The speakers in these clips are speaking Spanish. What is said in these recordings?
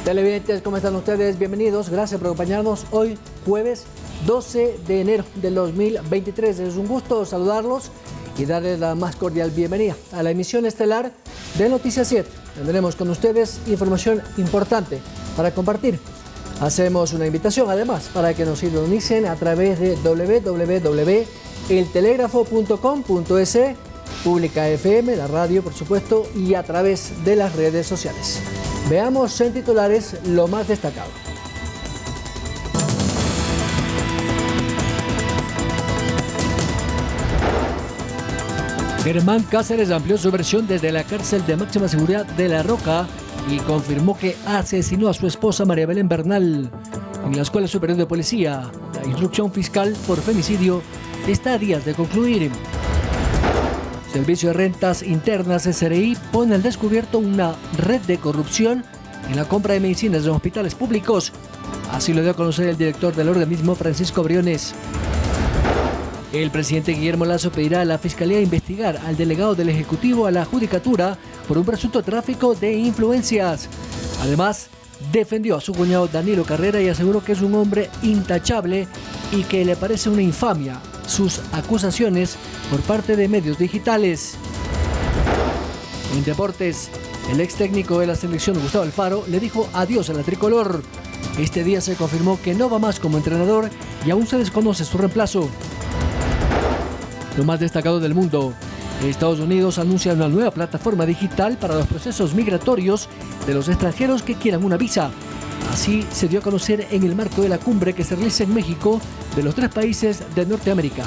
Televidentes, ¿cómo están ustedes? Bienvenidos, gracias por acompañarnos hoy, jueves 12 de enero del 2023. Es un gusto saludarlos y darles la más cordial bienvenida a la emisión estelar de Noticias 7. Tendremos con ustedes información importante para compartir. Hacemos una invitación además para que nos sintonicen a través de www.eltelegrafo.com.es, Pública FM, la radio por supuesto, y a través de las redes sociales. Veamos en titulares lo más destacado. Germán Cáceres amplió su versión desde la cárcel de máxima seguridad de La Roca y confirmó que asesinó a su esposa María Belén Bernal. En la Escuela Superior de Policía, la instrucción fiscal por femicidio está a días de concluir. Servicio de Rentas Internas SRI pone al descubierto una red de corrupción en la compra de medicinas en hospitales públicos. Así lo dio a conocer el director del organismo, Francisco Briones. El presidente Guillermo Lasso pedirá a la Fiscalía investigar al delegado del Ejecutivo a la Judicatura por un presunto tráfico de influencias. Además, defendió a su cuñado Danilo Carrera y aseguró que es un hombre intachable y que le parece una infamia sus acusaciones por parte de medios digitales. En deportes, el ex técnico de la selección, Gustavo Alfaro, le dijo adiós a la tricolor. Este día se confirmó que no va más como entrenador y aún se desconoce su reemplazo. Lo más destacado del mundo: Estados Unidos anuncia una nueva plataforma digital para los procesos migratorios de los extranjeros que quieran una visa. Así se dio a conocer en el marco de la cumbre que se realiza en México de los 3 países de Norteamérica.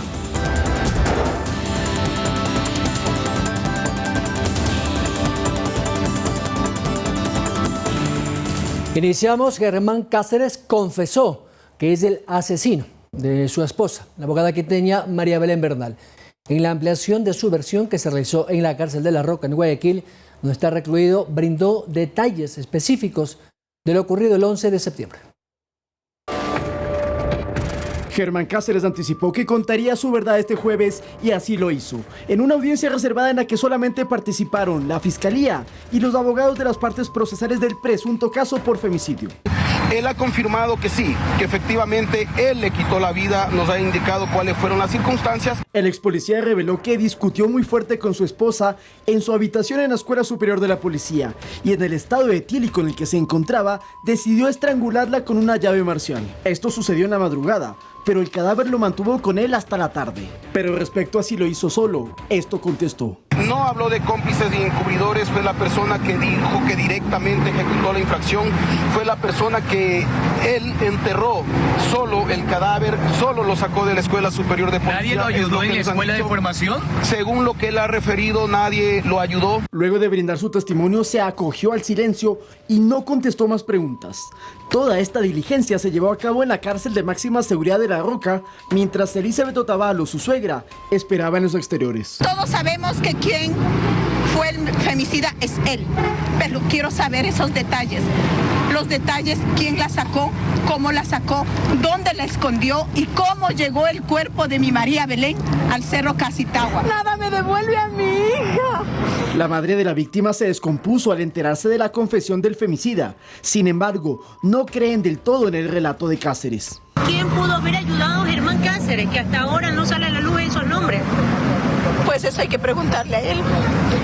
Iniciamos. Germán Cáceres confesó que es el asesino de su esposa, la abogada quiteña María Belén Bernal. En la ampliación de su versión que se realizó en la cárcel de La Roca, en Guayaquil, donde está recluido, brindó detalles específicos de lo ocurrido el 11 de septiembre. Germán Cáceres anticipó que contaría su verdad este jueves y así lo hizo, en una audiencia reservada en la que solamente participaron la Fiscalía y los abogados de las partes procesales del presunto caso por femicidio. Él ha confirmado que sí, que efectivamente él le quitó la vida, nos ha indicado cuáles fueron las circunstancias. El ex policía reveló que discutió muy fuerte con su esposa en su habitación en la Escuela Superior de la Policía y en el estado etílico en el que se encontraba, decidió estrangularla con una llave marcial. Esto sucedió en la madrugada, pero el cadáver lo mantuvo con él hasta la tarde. Pero respecto a si lo hizo solo, esto contestó. No habló de cómplices ni encubridores, fue la persona que dijo que directamente ejecutó la infracción, fue la persona que él enterró solo el cadáver, solo lo sacó de la Escuela Superior de Policía. ¿Nadie lo ayudó en la escuela de formación? Según lo que él ha referido, nadie lo ayudó. Luego de brindar su testimonio, se acogió al silencio y no contestó más preguntas. Toda esta diligencia se llevó a cabo en la cárcel de máxima seguridad de La Roca, mientras Elizabeth Otavalo, su suegra, esperaba en los exteriores. Todos sabemos que quien fue el femicida es él, pero quiero saber esos detalles. Los detalles, quién la sacó, cómo la sacó, dónde la escondió y cómo llegó el cuerpo de mi María Belén al Cerro Casitagua. Nada me devuelve a mi hija. La madre de la víctima se descompuso al enterarse de la confesión del femicida. Sin embargo, no creen del todo en el relato de Cáceres. ¿Quién pudo haber ayudado a Germán Cáceres, que hasta ahora no sale a la luz esos nombres? Pues eso hay que preguntarle a él.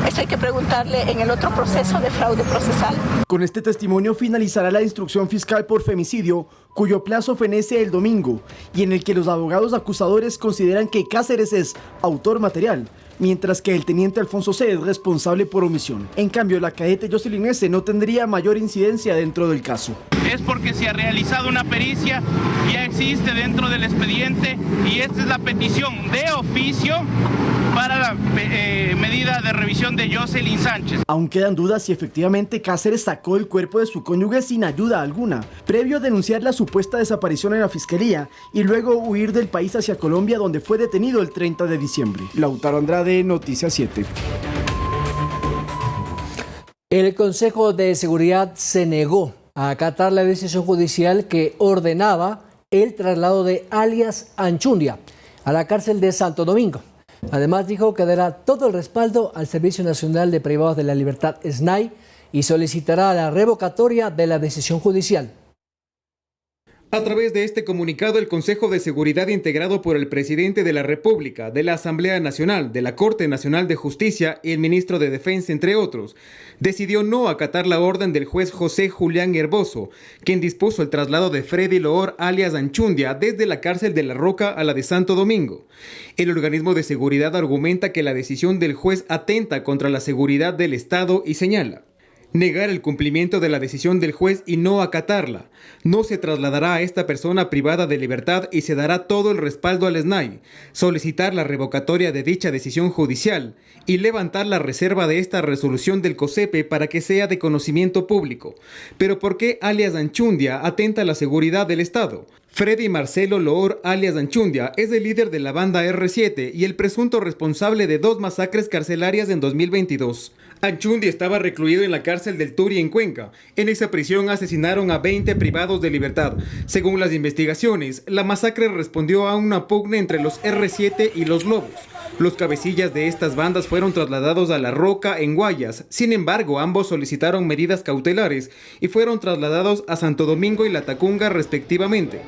Eso hay que preguntarle en el otro proceso de fraude procesal. Con este testimonio finalizará la instrucción fiscal por femicidio, cuyo plazo fenece el domingo, y en el que los abogados acusadores consideran que Cáceres es autor material, mientras que el teniente Alfonso C. es responsable por omisión. En cambio, la cadete Jocelyn S. no tendría mayor incidencia dentro del caso. Es porque se ha realizado una pericia, ya existe dentro del expediente y esta es la petición de oficio para la medida de revisión de Jocelyn Sánchez. Aún quedan dudas si efectivamente Cáceres sacó el cuerpo de su cónyuge sin ayuda alguna, previo a denunciar la supuesta desaparición en la fiscalía y luego huir del país hacia Colombia, donde fue detenido el 30 de diciembre. Lautaro Andrade, Noticias 7. El Consejo de Seguridad se negó a acatar la decisión judicial que ordenaba el traslado de alias Anchundia a la cárcel de Santo Domingo. Además dijo que dará todo el respaldo al Servicio Nacional de Privados de la Libertad, SNAI, y solicitará la revocatoria de la decisión judicial. A través de este comunicado, el Consejo de Seguridad, integrado por el presidente de la República, de la Asamblea Nacional, de la Corte Nacional de Justicia y el ministro de Defensa, entre otros, decidió no acatar la orden del juez José Julián Herboso, quien dispuso el traslado de Freddy Loor, alias Anchundia, desde la cárcel de La Roca a la de Santo Domingo. El organismo de seguridad argumenta que la decisión del juez atenta contra la seguridad del Estado y señala: negar el cumplimiento de la decisión del juez y no acatarla. No se trasladará a esta persona privada de libertad y se dará todo el respaldo al SNAI. Solicitar la revocatoria de dicha decisión judicial y levantar la reserva de esta resolución del COSEPE para que sea de conocimiento público. Pero ¿por qué alias Anchundia atenta a la seguridad del Estado? Freddy Marcelo Loor, alias Anchundia, es el líder de la banda R7 y el presunto responsable de 2 masacres carcelarias en 2022. Anchundia estaba recluido en la cárcel del Turi en Cuenca. En esa prisión asesinaron a 20 privados de libertad. Según las investigaciones, la masacre respondió a una pugna entre los R7 y los Lobos. Los cabecillas de estas bandas fueron trasladados a La Roca en Guayas. Sin embargo, ambos solicitaron medidas cautelares y fueron trasladados a Santo Domingo y La Tacunga respectivamente.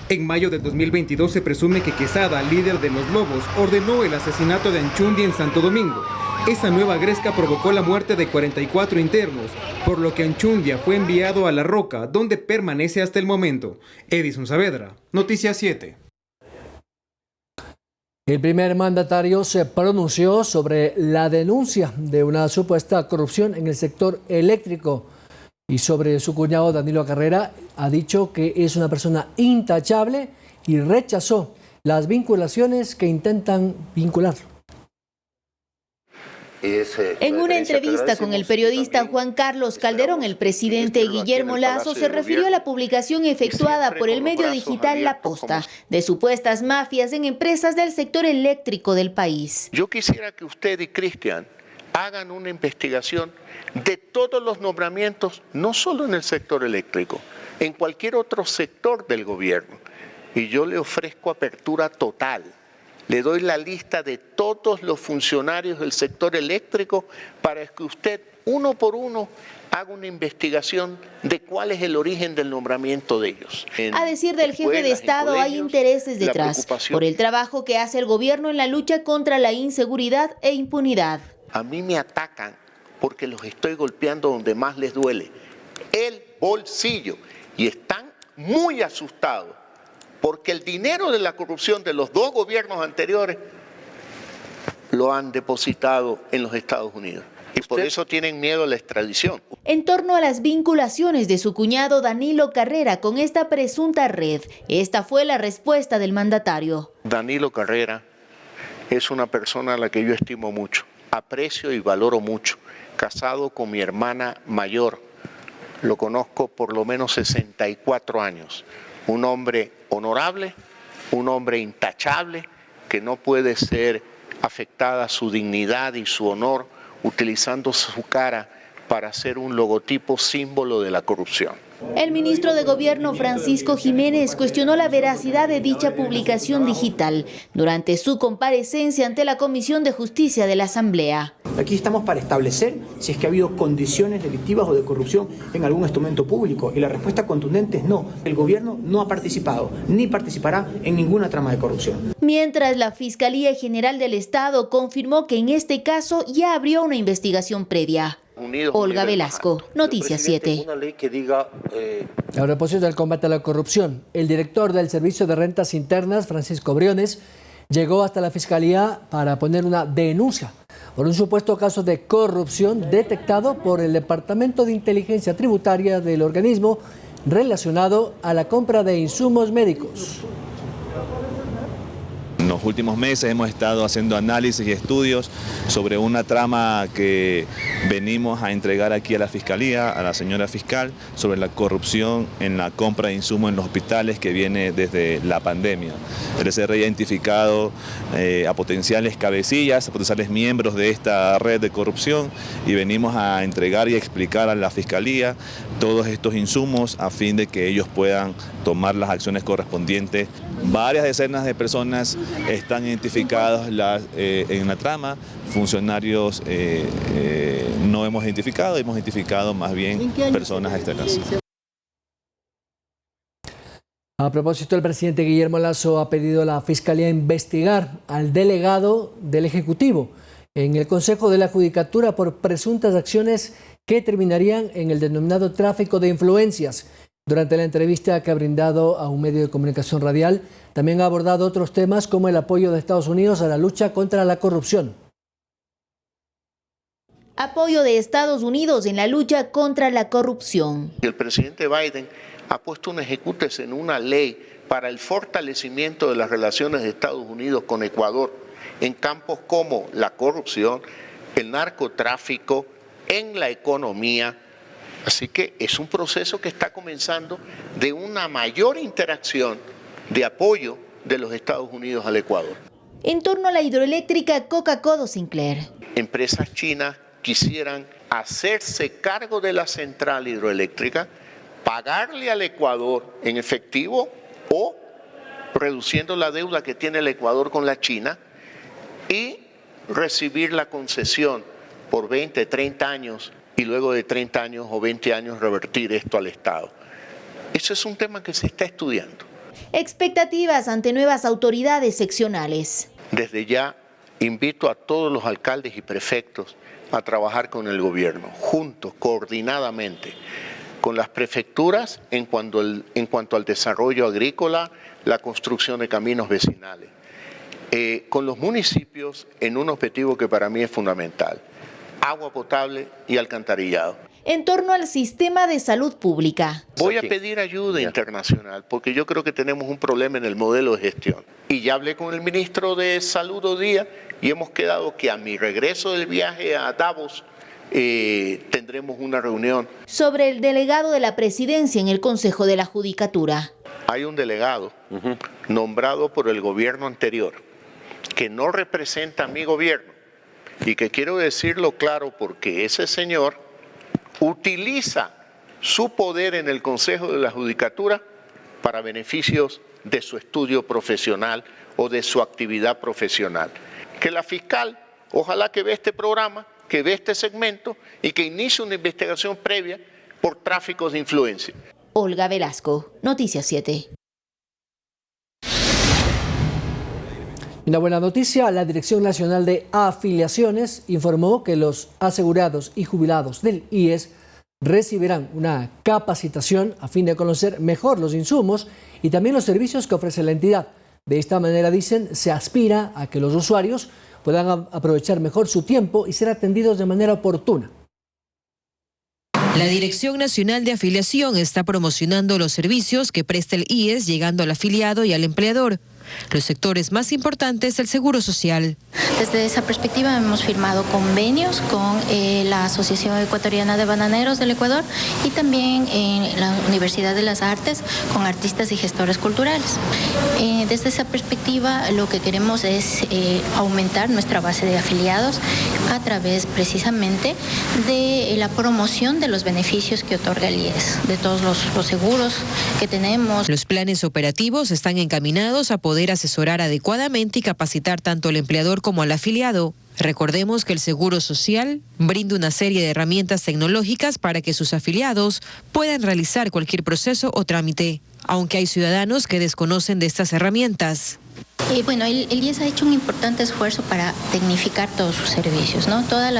En mayo de 2022 se presume que Quesada, líder de los Lobos, ordenó el asesinato de Anchundia en Santo Domingo. Esa nueva gresca provocó la muerte de 44 internos, por lo que Anchundia fue enviado a La Roca, donde permanece hasta el momento. Edison Saavedra, Noticias 7. El primer mandatario se pronunció sobre la denuncia de una supuesta corrupción en el sector eléctrico y sobre su cuñado Danilo Carrera. Ha dicho que es una persona intachable y rechazó las vinculaciones que intentan vincularlo. En una entrevista con el periodista Juan Carlos Calderón, el presidente Guillermo Lasso se refirió a la publicación efectuada por el medio digital La Posta de supuestas mafias en empresas del sector eléctrico del país. Yo quisiera que usted y Cristian hagan una investigación de todos los nombramientos, no solo en el sector eléctrico, en cualquier otro sector del gobierno. Y yo le ofrezco apertura total. Le doy la lista de todos los funcionarios del sector eléctrico para que usted, uno por uno, haga una investigación de cuál es el origen del nombramiento de ellos. A decir del jefe de Estado, hay intereses detrás por el trabajo que hace el gobierno en la lucha contra la inseguridad e impunidad. A mí me atacan porque los estoy golpeando donde más les duele, el bolsillo, y están muy asustados. Porque el dinero de la corrupción de los 2 gobiernos anteriores lo han depositado en los Estados Unidos. Y por eso tienen miedo a la extradición. En torno a las vinculaciones de su cuñado Danilo Carrera con esta presunta red, esta fue la respuesta del mandatario. Danilo Carrera es una persona a la que yo estimo mucho, aprecio y valoro mucho. Casado con mi hermana mayor, lo conozco por lo menos 64 años. Un hombre honorable, un hombre intachable, que no puede ser afectada su dignidad y su honor utilizando su cara para hacer un logotipo símbolo de la corrupción. El ministro de Gobierno Francisco Jiménez cuestionó la veracidad de dicha publicación digital durante su comparecencia ante la Comisión de Justicia de la Asamblea. Aquí estamos para establecer si es que ha habido condiciones delictivas o de corrupción en algún instrumento público, y la respuesta contundente es no. El gobierno no ha participado ni participará en ninguna trama de corrupción. Mientras la Fiscalía General del Estado confirmó que en este caso ya abrió una investigación previa. Olga Velasco, Noticias 7. A propósito del combate a la corrupción, el director del Servicio de Rentas Internas, Francisco Briones, llegó hasta la Fiscalía para poner una denuncia por un supuesto caso de corrupción detectado por el Departamento de Inteligencia Tributaria del organismo relacionado a la compra de insumos médicos. En los últimos meses hemos estado haciendo análisis y estudios sobre una trama que venimos a entregar aquí a la Fiscalía, a la señora fiscal, sobre la corrupción en la compra de insumos en los hospitales que viene desde la pandemia. El SR ha identificado a potenciales cabecillas, a potenciales miembros de esta red de corrupción, y venimos a entregar y a explicar a la Fiscalía todos estos insumos a fin de que ellos puedan tomar las acciones correspondientes. Varias decenas de personas están identificados en la trama, funcionarios no hemos identificado más bien personas externas. A propósito, el presidente Guillermo Lasso ha pedido a la Fiscalía investigar al delegado del Ejecutivo en el Consejo de la Judicatura por presuntas acciones que terminarían en el denominado tráfico de influencias. Durante la entrevista que ha brindado a un medio de comunicación radial, también ha abordado otros temas como el apoyo de Estados Unidos a la lucha contra la corrupción. Apoyo de Estados Unidos en la lucha contra la corrupción. El presidente Biden ha puesto un ejecútese en una ley para el fortalecimiento de las relaciones de Estados Unidos con Ecuador en campos como la corrupción, el narcotráfico, en la economía. Así que es un proceso que está comenzando de una mayor interacción de apoyo de los Estados Unidos al Ecuador. En torno a la hidroeléctrica Coca-Cola Sinclair. Empresas chinas quisieran hacerse cargo de la central hidroeléctrica, pagarle al Ecuador en efectivo o reduciendo la deuda que tiene el Ecuador con la China y recibir la concesión por 20, 30 años y luego de 30 años o 20 años revertir esto al Estado. Eso es un tema que se está estudiando. Expectativas ante nuevas autoridades seccionales. Desde ya invito a todos los alcaldes y prefectos a trabajar con el gobierno, juntos, coordinadamente, con las prefecturas en cuanto al desarrollo agrícola, la construcción de caminos vecinales, con los municipios en un objetivo que para mí es fundamental: agua potable y alcantarillado. En torno al sistema de salud pública. Voy a pedir ayuda internacional porque yo creo que tenemos un problema en el modelo de gestión. Y ya hablé con el ministro de Salud hoy día y hemos quedado que a mi regreso del viaje a Davos tendremos una reunión. Sobre el delegado de la presidencia en el Consejo de la Judicatura. Hay un delegado nombrado por el gobierno anterior que no representa a mi gobierno y que quiero decirlo claro porque ese señor utiliza su poder en el Consejo de la Judicatura para beneficios de su estudio profesional o de su actividad profesional. Que la fiscal, ojalá que vea este programa, que vea este segmento y que inicie una investigación previa por tráfico de influencia. Olga Velasco, Noticias 7. Una buena noticia, la Dirección Nacional de Afiliaciones informó que los asegurados y jubilados del IES recibirán una capacitación a fin de conocer mejor los insumos y también los servicios que ofrece la entidad. De esta manera, dicen, se aspira a que los usuarios puedan aprovechar mejor su tiempo y ser atendidos de manera oportuna. La Dirección Nacional de Afiliación está promocionando los servicios que presta el IES, llegando al afiliado y al empleador. Los sectores más importantes del Seguro Social. Desde esa perspectiva hemos firmado convenios con la Asociación Ecuatoriana de Bananeros del Ecuador y también en la Universidad de las Artes con artistas y gestores culturales. Desde esa perspectiva lo que queremos es aumentar nuestra base de afiliados a través precisamente de la promoción de los beneficios que otorga el IES, de todos los seguros que tenemos. Los planes operativos están encaminados a poder asesorar adecuadamente y capacitar tanto al empleador como al afiliado. Recordemos que el Seguro Social brinda una serie de herramientas tecnológicas para que sus afiliados puedan realizar cualquier proceso o trámite, aunque hay ciudadanos que desconocen de estas herramientas. Bueno, el IES ha hecho un importante esfuerzo para tecnificar todos sus servicios, ¿no? Todos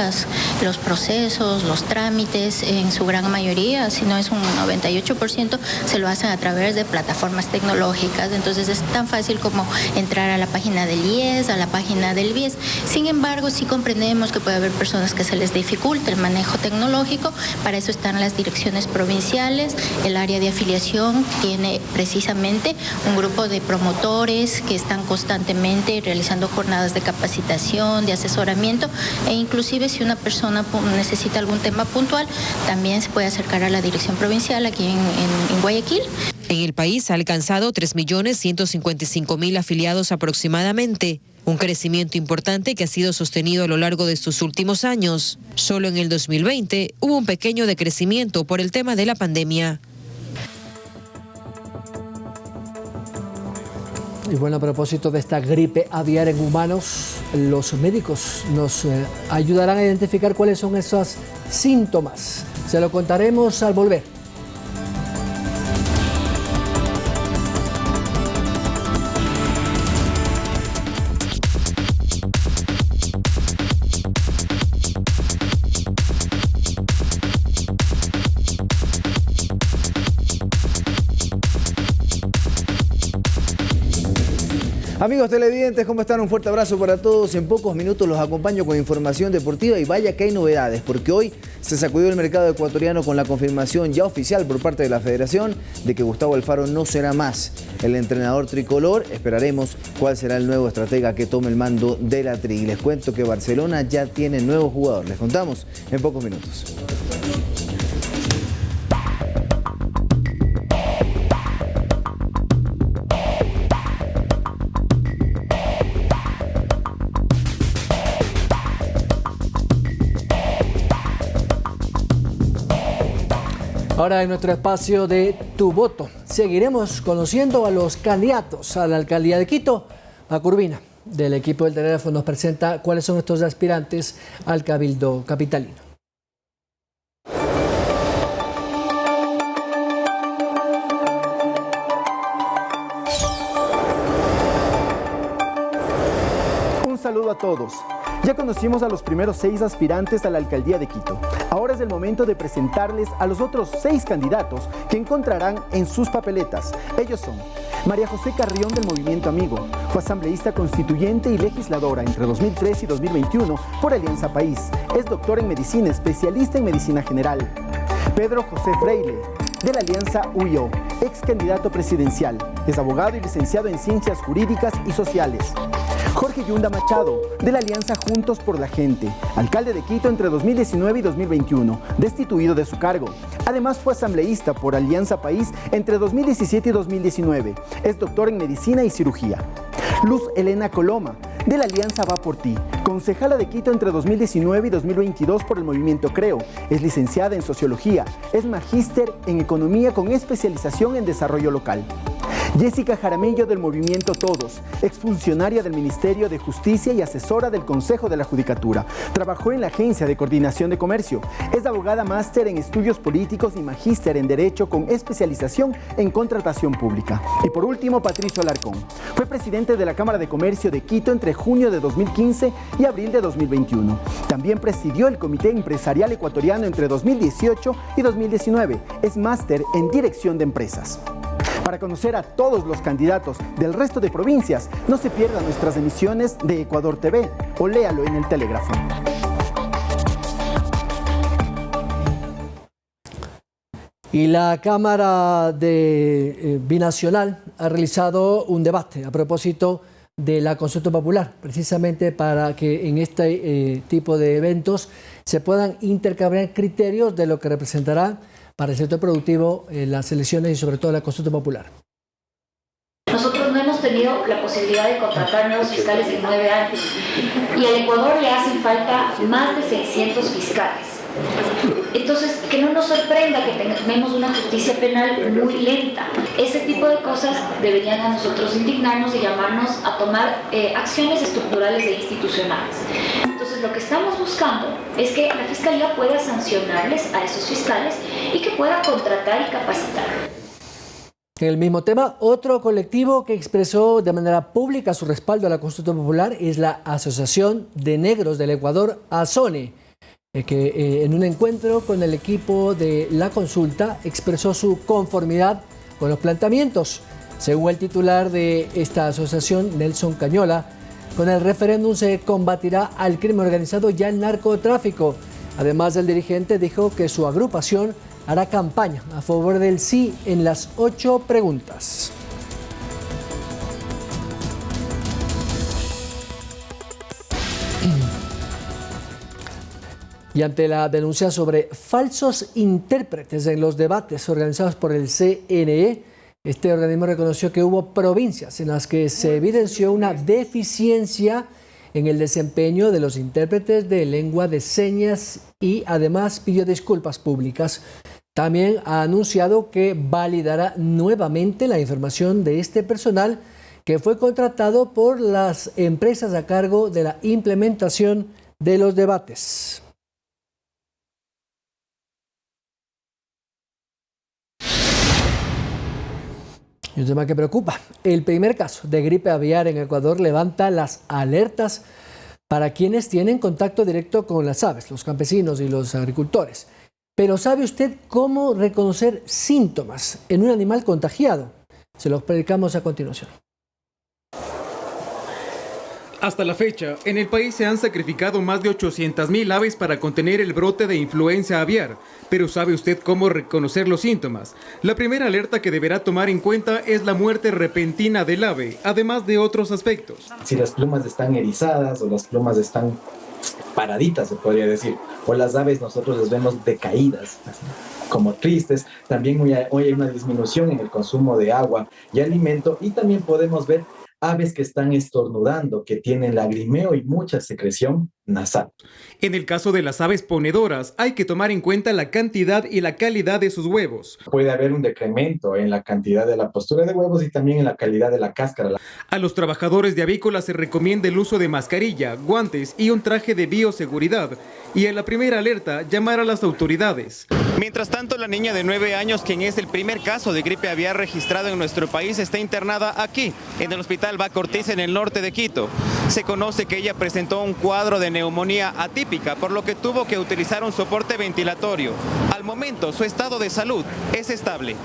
los procesos, los trámites, en su gran mayoría, si no es un 98%, se lo hacen a través de plataformas tecnológicas. Entonces es tan fácil como entrar a la página del IES, a la página del BIES. Sin embargo, sí comprendemos que puede haber personas que se les dificulte el manejo tecnológico. Para eso están las direcciones provinciales. El área de afiliación tiene precisamente un grupo de promotores que están constantemente realizando jornadas de capacitación, de asesoramiento, e inclusive si una persona necesita algún tema puntual, también se puede acercar a la dirección provincial aquí en Guayaquil. En el país ha alcanzado 3.155.000 afiliados aproximadamente, un crecimiento importante que ha sido sostenido a lo largo de estos últimos años. Solo en el 2020 hubo un pequeño decrecimiento por el tema de la pandemia. Y bueno, a propósito de esta gripe aviar en humanos, los médicos nos ayudarán a identificar cuáles son esos síntomas. Se lo contaremos al volver. Amigos televidentes, ¿cómo están? Un fuerte abrazo para todos. En pocos minutos los acompaño con información deportiva y vaya que hay novedades, porque hoy se sacudió el mercado ecuatoriano con la confirmación ya oficial por parte de la Federación de que Gustavo Alfaro no será más el entrenador tricolor. Esperaremos cuál será el nuevo estratega que tome el mando de la Tri. Les cuento que Barcelona ya tiene nuevo jugador. Les contamos en pocos minutos. Ahora en nuestro espacio de Tu Voto seguiremos conociendo a los candidatos a la alcaldía de Quito. Paco Urbina, del equipo del teléfono, nos presenta cuáles son estos aspirantes al Cabildo capitalino. Un saludo a todos. Ya conocimos a los primeros 6 aspirantes a la alcaldía de Quito. Ahora es el momento de presentarles a los otros 6 candidatos que encontrarán en sus papeletas. Ellos son María José Carrión del Movimiento Amigo. Fue asambleísta constituyente y legisladora entre 2003 y 2021 por Alianza País. Es doctor en medicina, especialista en medicina general. Pedro José Freile, de la Alianza UIO, ex candidato presidencial. Es abogado y licenciado en Ciencias Jurídicas y Sociales. Jorge Yunda Machado, de la Alianza Juntos por la Gente, alcalde de Quito entre 2019 y 2021, destituido de su cargo. Además fue asambleísta por Alianza País entre 2017 y 2019. Es doctor en Medicina y Cirugía. Luz Elena Coloma, de la Alianza Va por Ti, concejala de Quito entre 2019 y 2022 por el Movimiento Creo. Es licenciada en Sociología, es magíster en Economía con especialización en Desarrollo Local. Jessica Jaramillo del Movimiento Todos, exfuncionaria del Ministerio de Justicia y asesora del Consejo de la Judicatura. Trabajó en la Agencia de Coordinación de Comercio. Es abogada máster en Estudios Políticos y magíster en Derecho con especialización en Contratación Pública. Y por último, Patricio Alarcón. Fue presidente de la Cámara de Comercio de Quito entre junio de 2015 y abril de 2021. También presidió el Comité Empresarial Ecuatoriano entre 2018 y 2019. Es máster en Dirección de Empresas. Para conocer a todos los candidatos del resto de provincias, no se pierdan nuestras emisiones de Ecuador TV o léalo en el Telégrafo. Y la Cámara Binacional ha realizado un debate a propósito de la consulta popular, precisamente para que en este tipo de eventos se puedan intercambiar criterios de lo que representará para el sector productivo, las elecciones y sobre todo la consulta popular. Nosotros no hemos tenido la posibilidad de contratar nuevos fiscales en 9 años y al Ecuador le hacen falta más de 600 fiscales. Entonces, que no nos sorprenda que tenemos una justicia penal muy lenta. Ese tipo de cosas deberían a nosotros indignarnos y llamarnos a tomar acciones estructurales e institucionales. Entonces, lo que estamos buscando es que la Fiscalía pueda sancionarles a esos fiscales y que pueda contratar y capacitar. En el mismo tema, otro colectivo que expresó de manera pública su respaldo a la consulta popular es la Asociación de Negros del Ecuador, ASONE, que en un encuentro con el equipo de la consulta expresó su conformidad con los planteamientos. Según el titular de esta asociación, Nelson Cañola, con el referéndum se combatirá al crimen organizado y al narcotráfico. Además, el dirigente dijo que su agrupación hará campaña a favor del sí en las 8 preguntas. Y ante la denuncia sobre falsos intérpretes en los debates organizados por el CNE, este organismo reconoció que hubo provincias en las que se evidenció una deficiencia en el desempeño de los intérpretes de lengua de señas y además pidió disculpas públicas. También ha anunciado que validará nuevamente la información de este personal que fue contratado por las empresas a cargo de la implementación de los debates. Y un tema que preocupa. El primer caso de gripe aviar en Ecuador levanta las alertas para quienes tienen contacto directo con las aves, los campesinos y los agricultores. Pero ¿sabe usted cómo reconocer síntomas en un animal contagiado? Se los predicamos a continuación. Hasta la fecha, en el país se han sacrificado más de 800.000 aves para contener el brote de influenza aviar. Pero ¿sabe usted cómo reconocer los síntomas? La primera alerta que deberá tomar en cuenta es la muerte repentina del ave, además de otros aspectos. Si las plumas están erizadas o las plumas están paraditas, se podría decir, o las aves nosotros las vemos decaídas, así, como tristes. También hoy hay una disminución en el consumo de agua y alimento, y también podemos ver aves que están estornudando, que tienen lagrimeo y mucha secreción nasal. En el caso de las aves ponedoras, hay que tomar en cuenta la cantidad y la calidad de sus huevos. Puede haber un decremento en la cantidad de la postura de huevos y también en la calidad de la cáscara. A los trabajadores de avícola se recomienda el uso de mascarilla, guantes y un traje de bioseguridad. Y en la primera alerta, llamar a las autoridades. Mientras tanto, la niña de 9 años, quien es el primer caso de gripe aviar registrado en nuestro país, está internada aquí, en el Hospital Baco Ortiz, en el norte de Quito. Se conoce que ella presentó un cuadro de neumonía atípica, por lo que tuvo que utilizar un soporte ventilatorio. Al momento, su estado de salud es estable.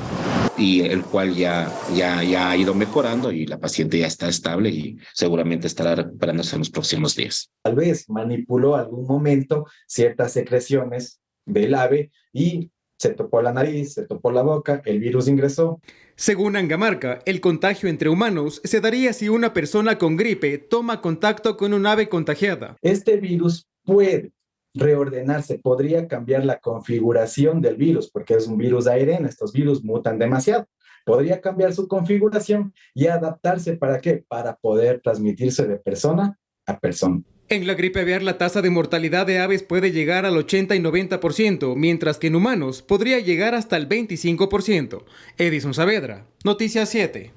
Y el cual ya ha ido mejorando y la paciente ya está estable y seguramente estará recuperándose en los próximos días. Tal vez manipuló algún momento ciertas secreciones del ave y se topó la nariz, se topó la boca, el virus ingresó. Según Angamarca, el contagio entre humanos se daría si una persona con gripe toma contacto con un ave contagiada. Este virus puede reordenarse, podría cambiar la configuración del virus, porque es un virus ARN, estos virus mutan demasiado. Podría cambiar su configuración y adaptarse, ¿para qué? Para poder transmitirse de persona a persona. En la gripe aviar la tasa de mortalidad de aves puede llegar al 80 y 90%, mientras que en humanos podría llegar hasta el 25%. Edison Saavedra, Noticias 7.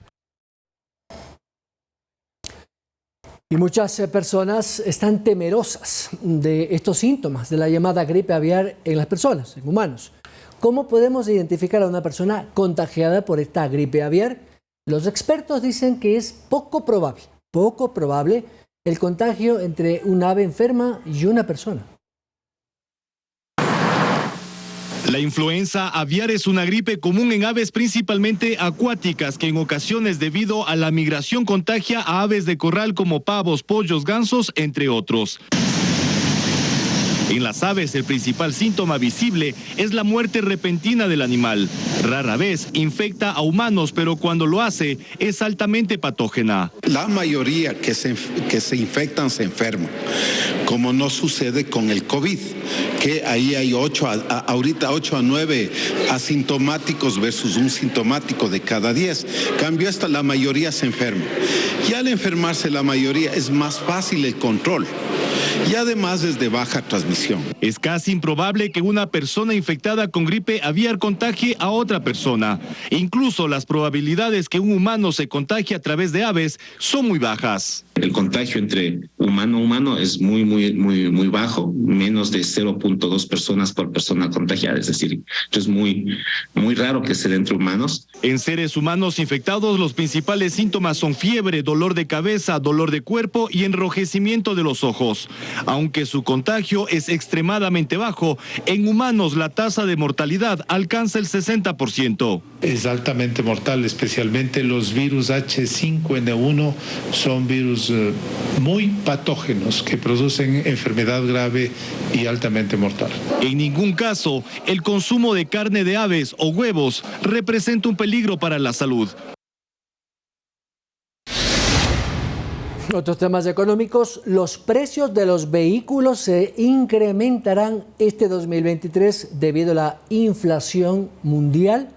Y muchas personas están temerosas de estos síntomas de la llamada gripe aviar en las personas, en humanos. ¿Cómo podemos identificar a una persona contagiada por esta gripe aviar? Los expertos dicen que es poco probable el contagio entre un ave enferma y una persona. La influenza aviar es una gripe común en aves principalmente acuáticas que en ocasiones debido a la migración contagia a aves de corral como pavos, pollos, gansos, entre otros. En las aves el principal síntoma visible es la muerte repentina del animal. Rara vez infecta a humanos, pero cuando lo hace es altamente patógena. La mayoría que se infectan se enferman, como no sucede con el COVID, que ahí hay ahorita 8 a 9 asintomáticos versus un sintomático de cada 10. Cambio esta, la mayoría se enferma. Y al enfermarse la mayoría es más fácil el control. Y además es de baja transmisión. Es casi improbable que una persona infectada con gripe aviar contagie a otra persona. Incluso las probabilidades que un humano se contagie a través de aves son muy bajas. El contagio entre humano a humano es muy bajo, menos de 0.2 personas por persona contagiada, es decir, es muy raro que se dé entre humanos. En seres humanos infectados, los principales síntomas son fiebre, dolor de cabeza, dolor de cuerpo y enrojecimiento de los ojos. Aunque su contagio es extremadamente bajo, en humanos la tasa de mortalidad alcanza el 60%. Es altamente mortal, especialmente los virus H5N1 son virus muy patógenos que producen enfermedad grave y altamente mortal. En ningún caso, el consumo de carne de aves o huevos representa un peligro para la salud. Otros temas económicos, los precios de los vehículos se incrementarán este 2023 debido a la inflación mundial,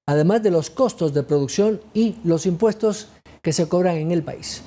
además de los costos de producción y los impuestos que se cobran en el país.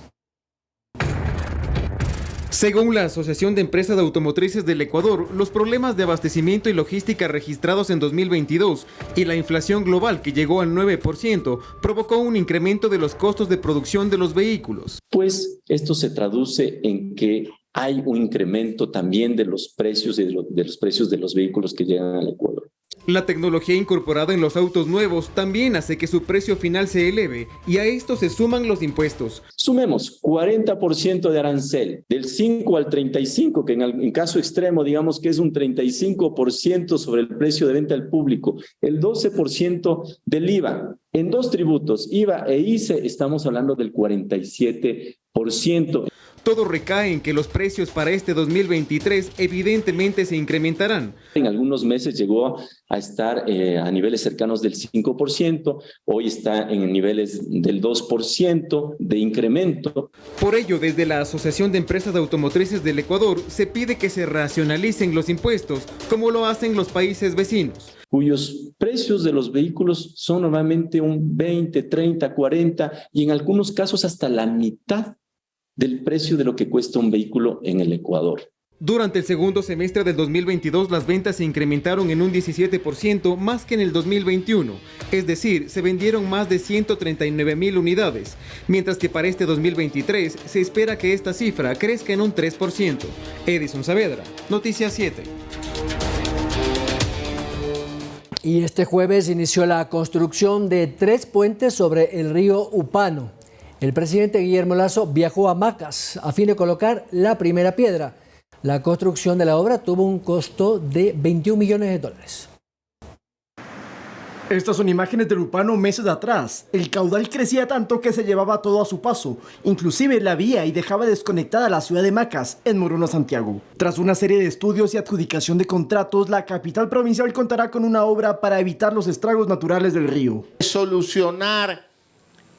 Según la Asociación de Empresas Automotrices del Ecuador, los problemas de abastecimiento y logística registrados en 2022 y la inflación global que llegó al 9% provocó un incremento de los costos de producción de los vehículos. Pues esto se traduce en que hay un incremento también de los precios de los vehículos que llegan al Ecuador. La tecnología incorporada en los autos nuevos también hace que su precio final se eleve y a esto se suman los impuestos. Sumemos 40% de arancel, del 5 al 35, que en caso extremo digamos que es un 35% sobre el precio de venta al público, el 12% del IVA. En dos tributos, IVA e ICE, estamos hablando del 47%. Todo recae en que los precios para este 2023 evidentemente se incrementarán. En algunos meses llegó a estar a niveles cercanos del 5%, hoy está en niveles del 2% de incremento. Por ello, desde la Asociación de Empresas Automotrices del Ecuador se pide que se racionalicen los impuestos, como lo hacen los países vecinos, cuyos precios de los vehículos son normalmente un 20, 30, 40 y en algunos casos hasta la mitad del precio de lo que cuesta un vehículo en el Ecuador. Durante el segundo semestre del 2022, las ventas se incrementaron en un 17% más que en el 2021. Es decir, se vendieron más de 139,000 unidades, mientras que para este 2023 se espera que esta cifra crezca en un 3%. Edison Saavedra, Noticias 7. Y este jueves inició la construcción de 3 puentes sobre el río Upano. El presidente Guillermo Lasso viajó a Macas a fin de colocar la primera piedra. La construcción de la obra tuvo un costo de $21 millones. Estas son imágenes del Upano meses atrás. El caudal crecía tanto que se llevaba todo a su paso, inclusive la vía, y dejaba desconectada la ciudad de Macas, en Morona, Santiago. Tras una serie de estudios y adjudicación de contratos, la capital provincial contará con una obra para evitar los estragos naturales del río. Solucionar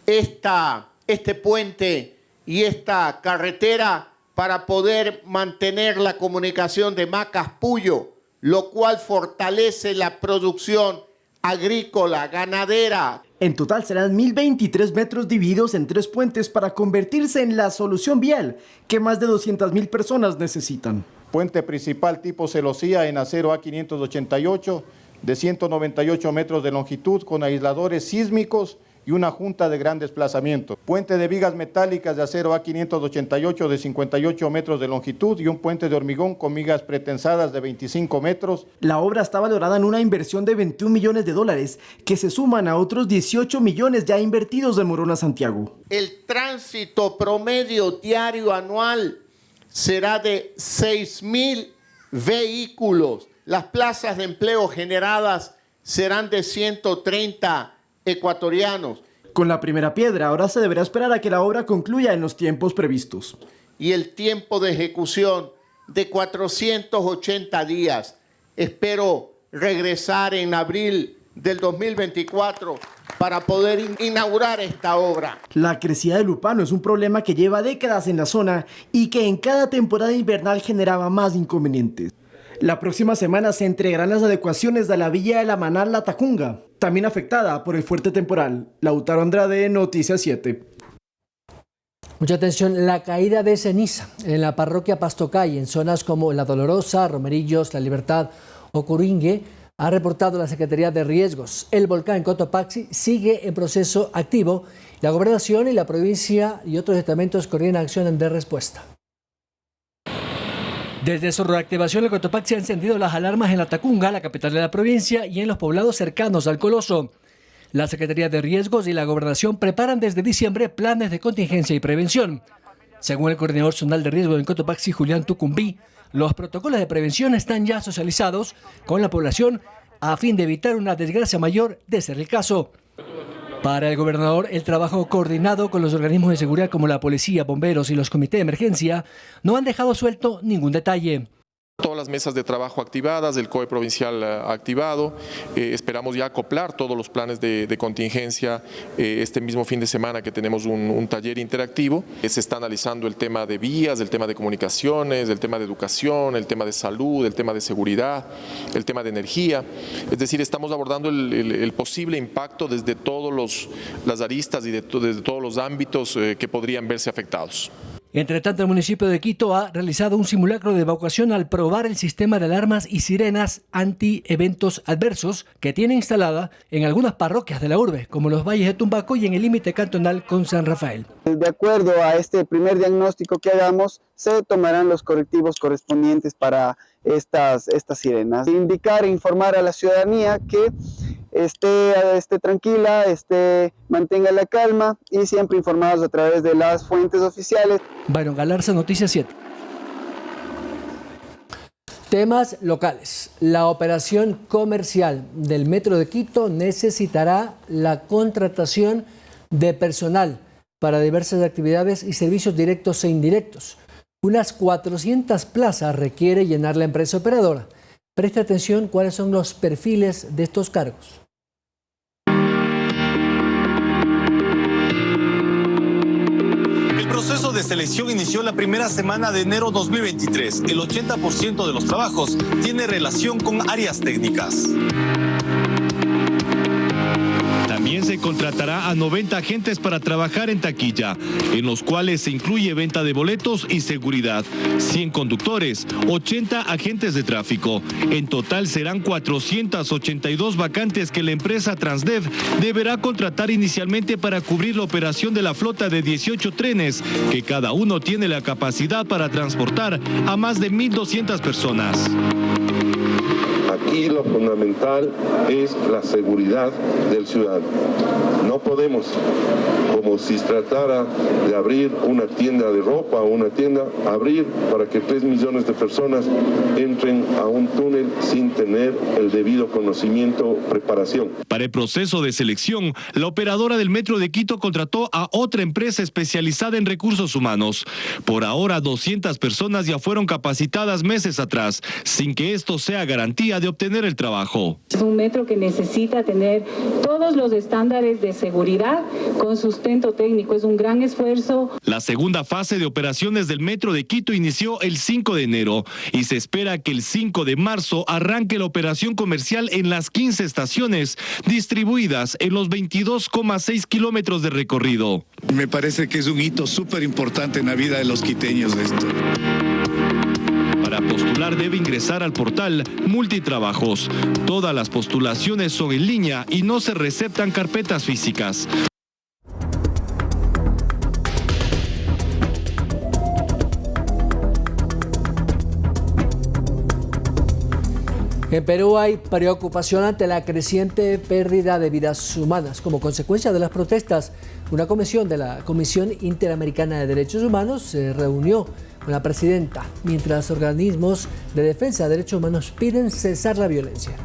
este puente y esta carretera para poder mantener la comunicación de Macas-Puyo, lo cual fortalece la producción agrícola, ganadera. En total serán 1.023 metros divididos en 3 puentes para convertirse en la solución vial que más de 200,000 personas necesitan. Puente principal tipo celosía en acero A588 de 198 metros de longitud con aisladores sísmicos y una junta de gran desplazamiento. Puente de vigas metálicas de acero A588 de 58 metros de longitud y un puente de hormigón con vigas pretensadas de 25 metros. La obra está valorada en una inversión de $21 millones, que se suman a otros 18 millones ya invertidos de Morona a Santiago. El tránsito promedio diario anual será de 6,000 vehículos. Las plazas de empleo generadas serán de 130 ecuatorianos. Con la primera piedra, ahora se deberá esperar a que la obra concluya en los tiempos previstos. Y el tiempo de ejecución de 480 días. Espero regresar en abril del 2024 para poder inaugurar esta obra. La crecida del Upano es un problema que lleva décadas en la zona y que en cada temporada invernal generaba más inconvenientes. La próxima semana se entregarán las adecuaciones de la villa de la Manal La Tacunga, también afectada por el fuerte temporal. Lautaro Andrade, Noticias 7. Mucha atención, la caída de ceniza en la parroquia Pastocay, en zonas como La Dolorosa, Romerillos, La Libertad o Curingue, ha reportado la Secretaría de Riesgos. El volcán Cotopaxi sigue en proceso activo. La gobernación y la provincia y otros estamentos coordinan acciones de respuesta. Desde su reactivación, el Cotopaxi ha encendido las alarmas en La Tacunga, la capital de la provincia, y en los poblados cercanos al Coloso. La Secretaría de Riesgos y la Gobernación preparan desde diciembre planes de contingencia y prevención. Según el coordinador zonal de riesgo en Cotopaxi, Julián Tucumbí, los protocolos de prevención están ya socializados con la población a fin de evitar una desgracia mayor de ser el caso. Para el gobernador, el trabajo coordinado con los organismos de seguridad como la policía, bomberos y los comités de emergencia no han dejado suelto ningún detalle. Todas las mesas de trabajo activadas, el COE provincial activado, esperamos ya acoplar todos los planes de contingencia este mismo fin de semana que tenemos un taller interactivo. Se está analizando el tema de vías, el tema de comunicaciones, el tema de educación, el tema de salud, el tema de seguridad, el tema de energía. Es decir, estamos abordando el posible impacto desde todas las aristas y desde todos los ámbitos que podrían verse afectados. Entre tanto, el municipio de Quito ha realizado un simulacro de evacuación al probar el sistema de alarmas y sirenas anti-eventos adversos que tiene instalada en algunas parroquias de la urbe, como los Valles de Tumbaco y en el límite cantonal con San Rafael. De acuerdo a este primer diagnóstico que hagamos, se tomarán los correctivos correspondientes para estas sirenas. Indicar e informar a la ciudadanía que esté tranquila, mantenga la calma y siempre informados a través de las fuentes oficiales. Byron Galarza, Noticias 7. Temas locales. La operación comercial del Metro de Quito necesitará la contratación de personal para diversas actividades y servicios directos e indirectos. Unas 400 plazas requiere llenar la empresa operadora. Preste atención cuáles son los perfiles de estos cargos. El proceso de selección inició la primera semana de enero 2023. El 80% de los trabajos tiene relación con áreas técnicas. También se contratará a 90 agentes para trabajar en taquilla, en los cuales se incluye venta de boletos y seguridad, 100 conductores, 80 agentes de tráfico. En total serán 482 vacantes que la empresa Transdev deberá contratar inicialmente para cubrir la operación de la flota de 18 trenes, que cada uno tiene la capacidad para transportar a más de 1.200 personas. Aquí lo fundamental es la seguridad del ciudadano. No podemos, como si se tratara de abrir una tienda de ropa o una tienda, abrir para que 3 millones de personas entren a un túnel sin tener el debido conocimiento o preparación. Para el proceso de selección, la operadora del Metro de Quito contrató a otra empresa especializada en recursos humanos. Por ahora, 200 personas ya fueron capacitadas meses atrás, sin que esto sea garantía de obtener el trabajo. Es un metro que necesita tener todos los estándares de seguridad con sustento técnico. Es un gran esfuerzo. La segunda fase de operaciones del Metro de Quito inició el 5 de enero y se espera que el 5 de marzo arranque la operación comercial en las 15 estaciones distribuidas en los 22,6 kilómetros de recorrido. Me parece que es un hito súper importante en la vida de los quiteños de esto. Para postular debe ingresar al portal Multitrabajos. Todas las postulaciones son en línea y no se receptan carpetas físicas. En Perú hay preocupación ante la creciente pérdida de vidas humanas. Como consecuencia de las protestas, una comisión de la Comisión Interamericana de Derechos Humanos se reunió con la presidenta, mientras organismos de defensa de derechos humanos piden cesar la violencia.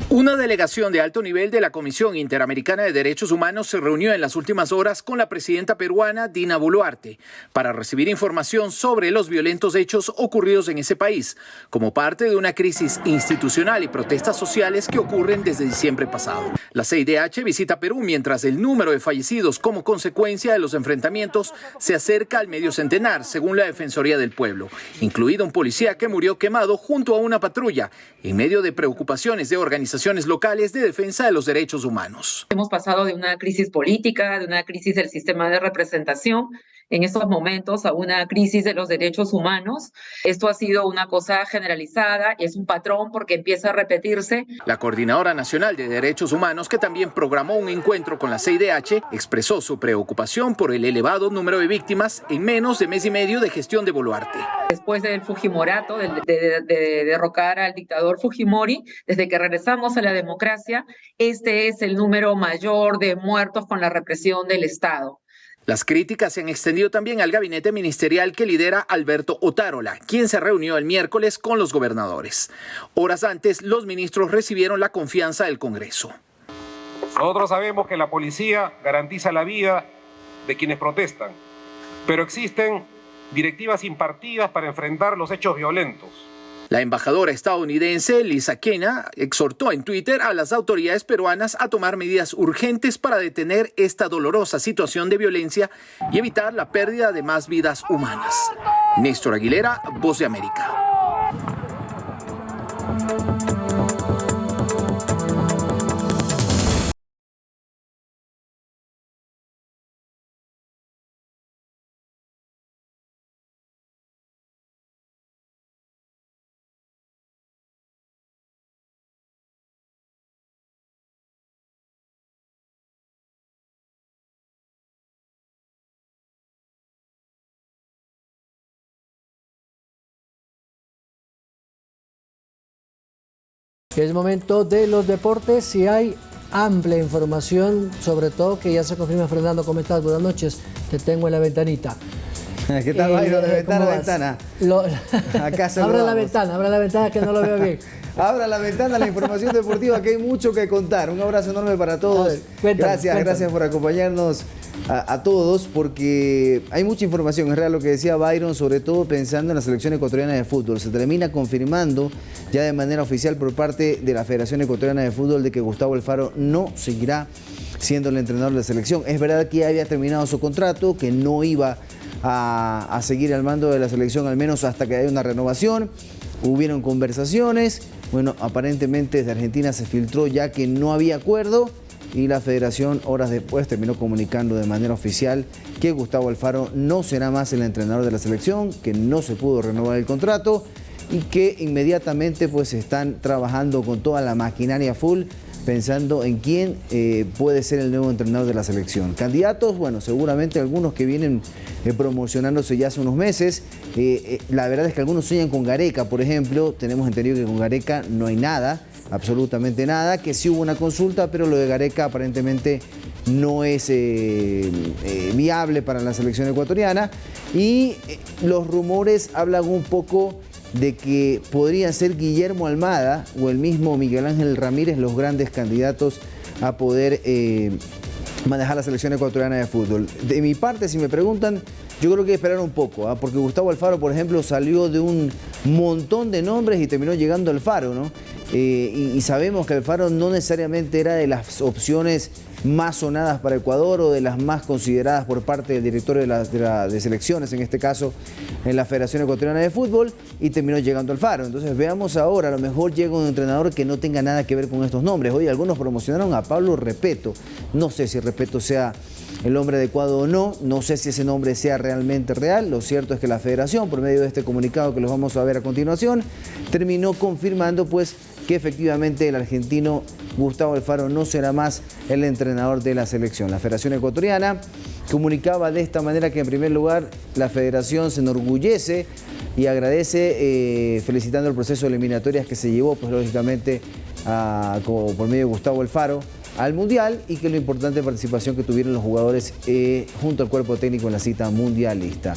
Una delegación de alto nivel de la Comisión Interamericana de Derechos Humanos se reunió en las últimas horas con la presidenta peruana Dina Boluarte para recibir información sobre los violentos hechos ocurridos en ese país, como parte de una crisis institucional y protestas sociales que ocurren desde diciembre pasado. La CIDH visita Perú mientras el número de fallecidos como consecuencia de los enfrentamientos se acerca al medio centenar, según la Defensoría del Pueblo, incluido un policía que murió quemado junto a una patrulla, en medio de preocupaciones de organizaciones locales de defensa de los derechos humanos. Hemos pasado de una crisis política, de una crisis del sistema de representación, en estos momentos a una crisis de los derechos humanos. Esto ha sido una cosa generalizada y es un patrón porque empieza a repetirse. La Coordinadora Nacional de Derechos Humanos, que también programó un encuentro con la CIDH, expresó su preocupación por el elevado número de víctimas en menos de mes y medio de gestión de Boluarte. Después del Fujimorato, de derrocar al dictador Fujimori, desde que regresamos a la democracia, este es el número mayor de muertos con la represión del Estado. Las críticas se han extendido también al gabinete ministerial que lidera Alberto Otárola, quien se reunió el miércoles con los gobernadores. Horas antes, los ministros recibieron la confianza del Congreso. Nosotros sabemos que la policía garantiza la vida de quienes protestan, pero existen directivas impartidas para enfrentar los hechos violentos. La embajadora estadounidense Lisa Kena exhortó en Twitter a las autoridades peruanas a tomar medidas urgentes para detener esta dolorosa situación de violencia y evitar la pérdida de más vidas humanas. Néstor Aguilera, Voz de América. Es momento de los deportes y hay amplia información, sobre todo que ya se confirma. Fernando, ¿cómo estás? Buenas noches, te tengo en la ventanita. ¿Qué tal, Byron? De ventana a ventana. Acá abra la ventana que no lo veo bien. Abra la ventana, la información deportiva, que hay mucho que contar. Un abrazo enorme para todos. Gracias por acompañarnos a todos, porque hay mucha información. Es real lo que decía Byron, sobre todo pensando en la selección ecuatoriana de fútbol. Se termina confirmando ya de manera oficial por parte de la Federación Ecuatoriana de Fútbol de que Gustavo Alfaro no seguirá siendo el entrenador de la selección. Es verdad que ya había terminado su contrato, que no iba a seguir al mando de la selección, al menos hasta que haya una renovación. Hubieron conversaciones. Bueno, aparentemente desde Argentina se filtró ya que no había acuerdo y la federación horas después terminó comunicando de manera oficial que Gustavo Alfaro no será más el entrenador de la selección, que no se pudo renovar el contrato y que inmediatamente pues están trabajando con toda la maquinaria full pensando en quién puede ser el nuevo entrenador de la selección. Candidatos, bueno, seguramente algunos que vienen promocionándose ya hace unos meses. La verdad es que algunos sueñan con Gareca, por ejemplo. Tenemos entendido que con Gareca no hay nada, absolutamente nada, que sí hubo una consulta, pero lo de Gareca aparentemente no es viable para la selección ecuatoriana. Y los rumores hablan un poco de que podría ser Guillermo Almada o el mismo Miguel Ángel Ramírez los grandes candidatos a poder manejar la selección ecuatoriana de fútbol. De mi parte, si me preguntan, yo creo que hay que esperar un poco, porque Gustavo Alfaro, por ejemplo, salió de un montón de nombres y terminó llegando Alfaro, ¿no? Y sabemos que Alfaro no necesariamente era de las opciones más sonadas para Ecuador o de las más consideradas por parte del directorio de selecciones, en este caso en la Federación Ecuatoriana de Fútbol, y terminó llegando Alfaro. Entonces veamos ahora, a lo mejor llega un entrenador que no tenga nada que ver con estos nombres. Hoy algunos promocionaron a Pablo Repeto. No sé si Repeto sea el hombre adecuado o no, no sé si ese nombre sea realmente real. Lo cierto es que la Federación, por medio de este comunicado que los vamos a ver a continuación, terminó confirmando pues que efectivamente el argentino Gustavo Alfaro no será más el entrenador de la selección. La Federación Ecuatoriana comunicaba de esta manera que en primer lugar la Federación se enorgullece y agradece felicitando el proceso de eliminatorias que se llevó pues lógicamente por medio de Gustavo Alfaro al Mundial, y que lo importante participación que tuvieron los jugadores junto al cuerpo técnico en la cita mundialista.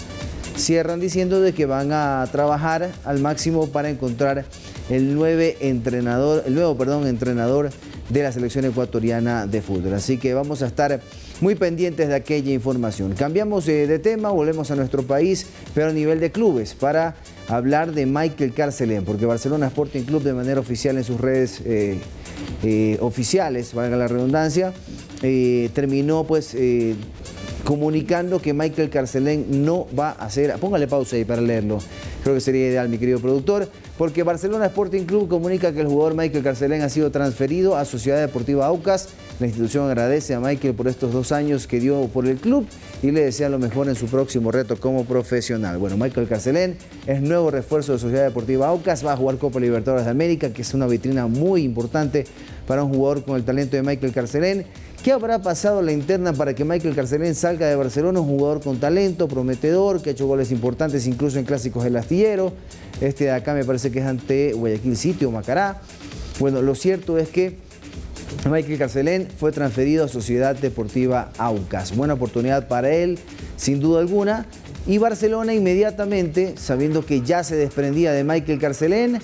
Cierran diciendo de que van a trabajar al máximo para encontrar el nuevo entrenador de la selección ecuatoriana de fútbol. Así que vamos a estar muy pendientes de aquella información. Cambiamos de tema, volvemos a nuestro país, pero a nivel de clubes, para hablar de Michael Carcelén, porque Barcelona Sporting Club de manera oficial en sus redes oficiales, valga la redundancia, terminó pues comunicando que Michael Carcelén no va a ser... Póngale pausa ahí para leerlo. Creo que sería ideal, mi querido productor, porque Barcelona Sporting Club comunica que el jugador Michael Carcelén ha sido transferido a Sociedad Deportiva Aucas. La institución agradece a Michael por estos 2 años que dio por el club y le desea lo mejor en su próximo reto como profesional. Bueno, Michael Carcelén es nuevo refuerzo de Sociedad Deportiva Aucas, va a jugar Copa Libertadores de América, que es una vitrina muy importante para un jugador con el talento de Michael Carcelén. ¿Qué habrá pasado en la interna para que Michael Carcelén salga de Barcelona? Un jugador con talento, prometedor, que ha hecho goles importantes incluso en clásicos del Astillero. Este de acá me parece que es ante Guayaquil City o Macará. Bueno, lo cierto es que Michael Carcelén fue transferido a Sociedad Deportiva Aucas. Buena oportunidad para él, sin duda alguna. Y Barcelona inmediatamente, sabiendo que ya se desprendía de Michael Carcelén,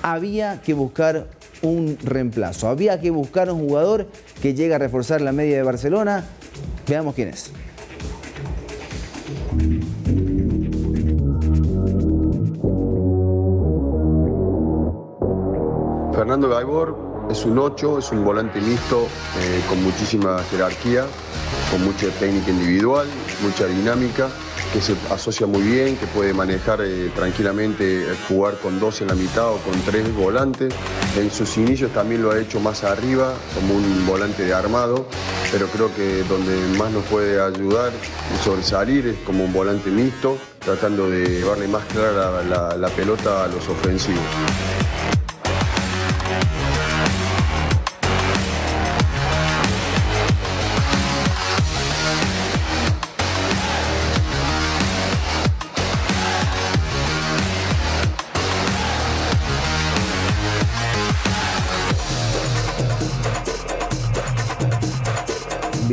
había que buscar un reemplazo. Había que buscar un jugador que llegue a reforzar la media de Barcelona. Veamos quién es. Fernando Gaibor es un 8, es un volante mixto con muchísima jerarquía, con mucha técnica individual, mucha dinámica, que se asocia muy bien, que puede manejar tranquilamente, jugar con 2 en la mitad o con 3 volantes. En sus inicios también lo ha hecho más arriba, como un volante de armado, pero creo que donde más nos puede ayudar y sobresalir es como un volante mixto, tratando de llevarle más clara la pelota a los ofensivos.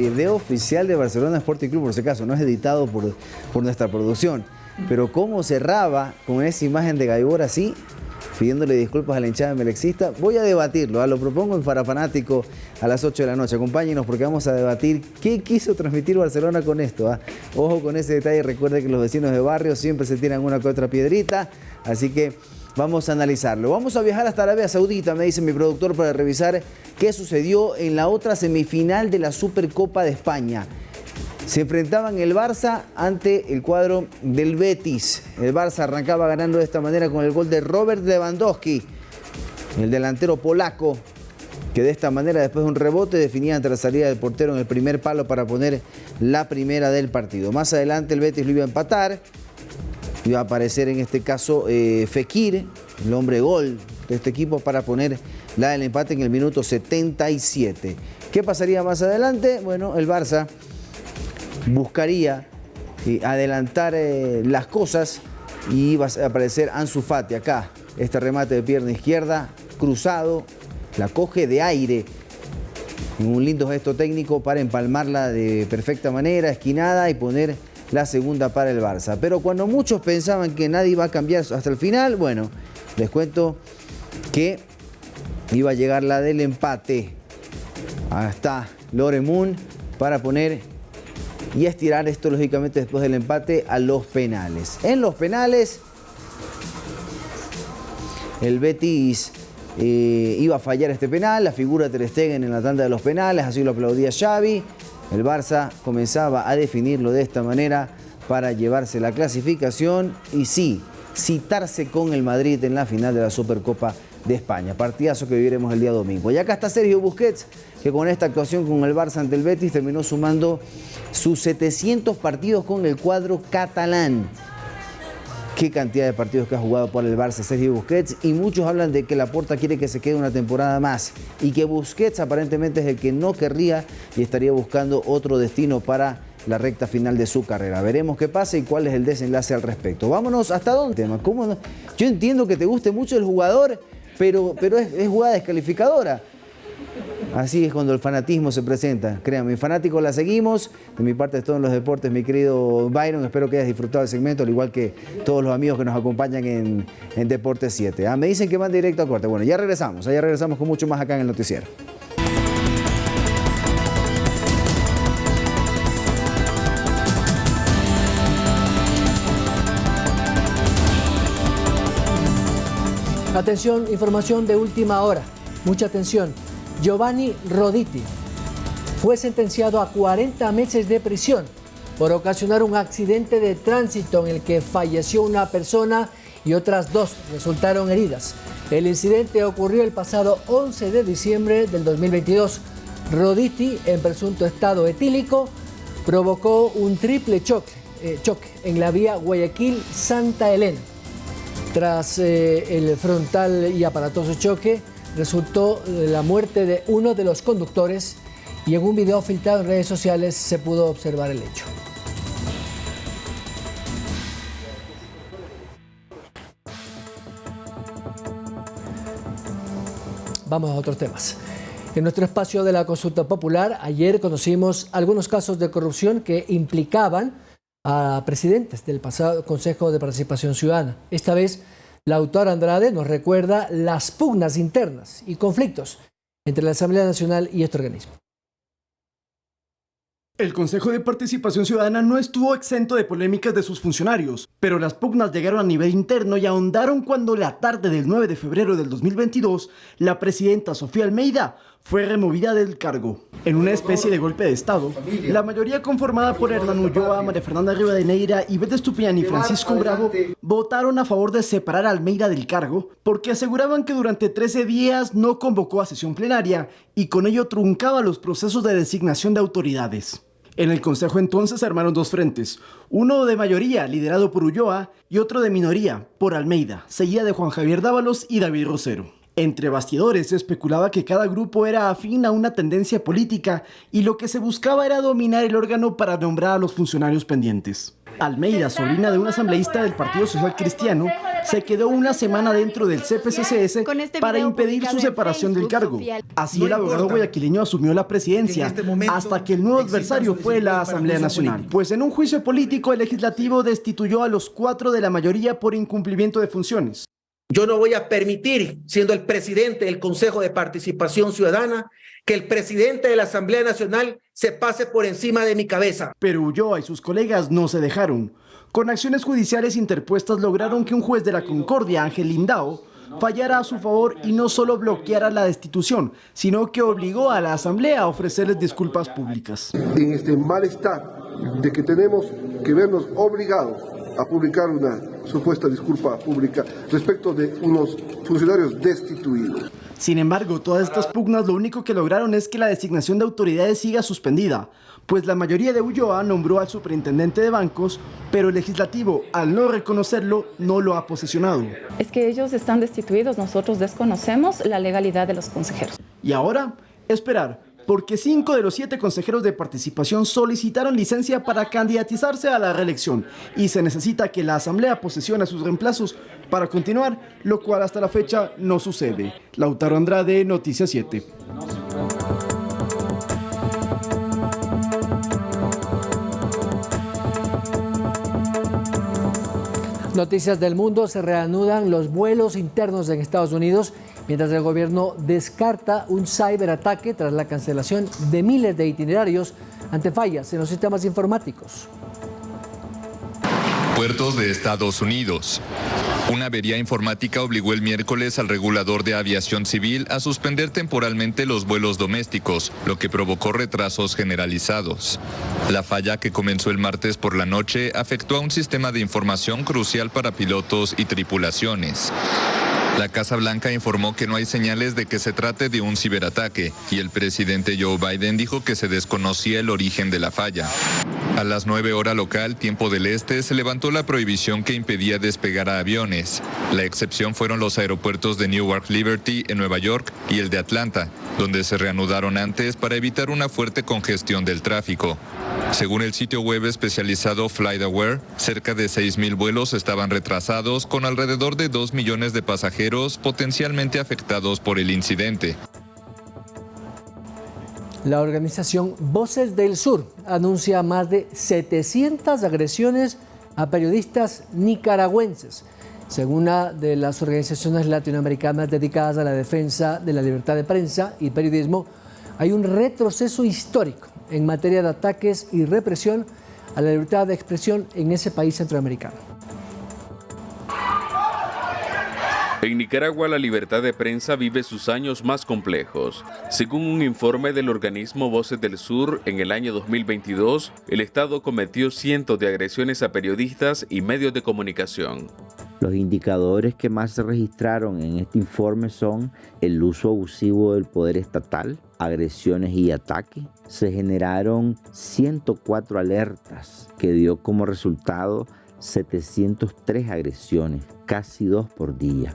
video oficial de Barcelona Sporting Club, por si acaso, no es editado por nuestra producción. Pero cómo cerraba con esa imagen de Gaibor así, pidiéndole disculpas a la hinchada melexista. Voy a debatirlo, lo propongo en Farafanático a las 8 de la noche. Acompáñenos porque vamos a debatir qué quiso transmitir Barcelona con esto. Ojo con ese detalle, recuerde que los vecinos de barrio siempre se tiran una que otra piedrita, así que vamos a analizarlo. Vamos a viajar hasta Arabia Saudita, me dice mi productor, para revisar qué sucedió en la otra semifinal de la Supercopa de España. Se enfrentaban el Barça ante el cuadro del Betis. El Barça arrancaba ganando de esta manera con el gol de Robert Lewandowski, el delantero polaco, que de esta manera, después de un rebote, definía ante la salida del portero en el primer palo para poner la primera del partido. Más adelante el Betis lo iba a empatar. Iba a aparecer en este caso Fekir, el hombre gol de este equipo, para poner la del empate en el minuto 77. ¿Qué pasaría más adelante? Bueno, el Barça buscaría adelantar las cosas y iba a aparecer Ansu Fati acá. Este remate de pierna izquierda, cruzado, la coge de aire. Un lindo gesto técnico para empalmarla de perfecta manera, esquinada, y poner la segunda para el Barça. Pero cuando muchos pensaban que nadie iba a cambiar hasta el final, bueno, les cuento que iba a llegar la del empate. Hasta Loremún para poner y estirar esto, lógicamente, después del empate a los penales. En los penales, el Betis iba a fallar este penal, la figura de Ter Stegen en la tanda de los penales, así lo aplaudía Xavi. El Barça comenzaba a definirlo de esta manera para llevarse la clasificación y sí, citarse con el Madrid en la final de la Supercopa de España. Partidazo que viviremos el día domingo. Y acá está Sergio Busquets, que con esta actuación con el Barça ante el Betis terminó sumando sus 700 partidos con el cuadro catalán. Qué cantidad de partidos que ha jugado por el Barça Sergio Busquets, y muchos hablan de que Laporta quiere que se quede una temporada más y que Busquets aparentemente es el que no querría y estaría buscando otro destino para la recta final de su carrera. Veremos qué pasa y cuál es el desenlace al respecto. Vámonos, ¿hasta dónde? ¿Cómo no? Yo entiendo que te guste mucho el jugador, pero es jugada descalificadora. Así es cuando el fanatismo se presenta. Créanme, fanáticos, la seguimos. De mi parte es todo en los deportes, mi querido Byron. Espero que hayas disfrutado del segmento, al igual que todos los amigos que nos acompañan en Deportes 7. Me dicen que van directo a corte. Bueno, ya regresamos con mucho más acá en el noticiero. Atención, información de última hora. Mucha atención. Giovanni Roditi fue sentenciado a 40 meses de prisión por ocasionar un accidente de tránsito en el que falleció una persona y otras dos resultaron heridas. El incidente ocurrió el pasado 11 de diciembre del 2022. Roditi, en presunto estado etílico, provocó un triple choque en la vía Guayaquil-Santa Elena. Tras el frontal y aparatoso choque, resultó la muerte de uno de los conductores y en un video filtrado en redes sociales se pudo observar el hecho. Vamos a otros temas. En nuestro espacio de la consulta popular, ayer conocimos algunos casos de corrupción que implicaban a presidentes del pasado Consejo de Participación Ciudadana. Esta vez, la autora Andrade nos recuerda las pugnas internas y conflictos entre la Asamblea Nacional y este organismo. El Consejo de Participación Ciudadana no estuvo exento de polémicas de sus funcionarios, pero las pugnas llegaron a nivel interno y ahondaron cuando la tarde del 9 de febrero del 2022, la presidenta Sofía Almeida fue removida del cargo. En una especie de golpe de Estado, la mayoría conformada por Hernán Ulloa, María Fernanda Rivadeneira, Ivette Estupiñán y Francisco Bravo votaron a favor de separar a Almeida del cargo porque aseguraban que durante 13 días no convocó a sesión plenaria y con ello truncaba los procesos de designación de autoridades. En el Consejo entonces se armaron dos frentes, uno de mayoría, liderado por Ulloa, y otro de minoría, por Almeida, seguida de Juan Javier Dávalos y David Rosero. Entre bastidores se especulaba que cada grupo era afín a una tendencia política y lo que se buscaba era dominar el órgano para nombrar a los funcionarios pendientes. Almeida, sobrina de un asambleísta del Partido Social Cristiano, se quedó una semana dentro del CPCCS para impedir su separación del cargo. Así el abogado guayaquileño asumió la presidencia hasta que el nuevo adversario fue la Asamblea Nacional. Pues en un juicio político el legislativo destituyó a los 4 de la mayoría por incumplimiento de funciones. Yo no voy a permitir, siendo el presidente del Consejo de Participación Ciudadana, que el presidente de la Asamblea Nacional se pase por encima de mi cabeza. Pero Ulloa y sus colegas no se dejaron. Con acciones judiciales interpuestas lograron que un juez de la Concordia, Ángel Lindao, fallara a su favor y no solo bloqueara la destitución, sino que obligó a la Asamblea a ofrecerles disculpas públicas. En este malestar de que tenemos que vernos obligados a publicar una supuesta disculpa pública respecto de unos funcionarios destituidos. Sin embargo, todas estas pugnas lo único que lograron es que la designación de autoridades siga suspendida, pues la mayoría de Ulloa nombró al superintendente de bancos, pero el legislativo, al no reconocerlo, no lo ha posesionado. Es que ellos están destituidos, nosotros desconocemos la legalidad de los consejeros. Y ahora, esperar, porque 5 de los 7 consejeros de participación solicitaron licencia para candidatizarse a la reelección y se necesita que la Asamblea posesione a sus reemplazos para continuar, lo cual hasta la fecha no sucede. Lautaro Andrade, Noticias 7. Noticias del mundo: se reanudan los vuelos internos en Estados Unidos, mientras el gobierno descarta un ciberataque tras la cancelación de miles de itinerarios ante fallas en los sistemas informáticos. Puertos de Estados Unidos. Una avería informática obligó el miércoles al regulador de aviación civil a suspender temporalmente los vuelos domésticos, lo que provocó retrasos generalizados. La falla, que comenzó el martes por la noche, afectó a un sistema de información crucial para pilotos y tripulaciones. La Casa Blanca informó que no hay señales de que se trate de un ciberataque y el presidente Joe Biden dijo que se desconocía el origen de la falla. A las 9 horas local, tiempo del este, se levantó la prohibición que impedía despegar a aviones. La excepción fueron los aeropuertos de Newark Liberty en Nueva York y el de Atlanta, donde se reanudaron antes para evitar una fuerte congestión del tráfico. Según el sitio web especializado FlightAware, cerca de 6,000 vuelos estaban retrasados, con alrededor de 2 millones de pasajeros potencialmente afectados por el incidente. La organización Voces del Sur anuncia más de 700 agresiones a periodistas nicaragüenses. Según una de las organizaciones latinoamericanas dedicadas a la defensa de la libertad de prensa y periodismo, hay un retroceso histórico en materia de ataques y represión a la libertad de expresión en ese país centroamericano. En Nicaragua, la libertad de prensa vive sus años más complejos. Según un informe del organismo Voces del Sur, en el año 2022, el Estado cometió cientos de agresiones a periodistas y medios de comunicación. Los indicadores que más se registraron en este informe son el uso abusivo del poder estatal, agresiones y ataques. Se generaron 104 alertas que dio como resultado 703 agresiones, casi 2 por día.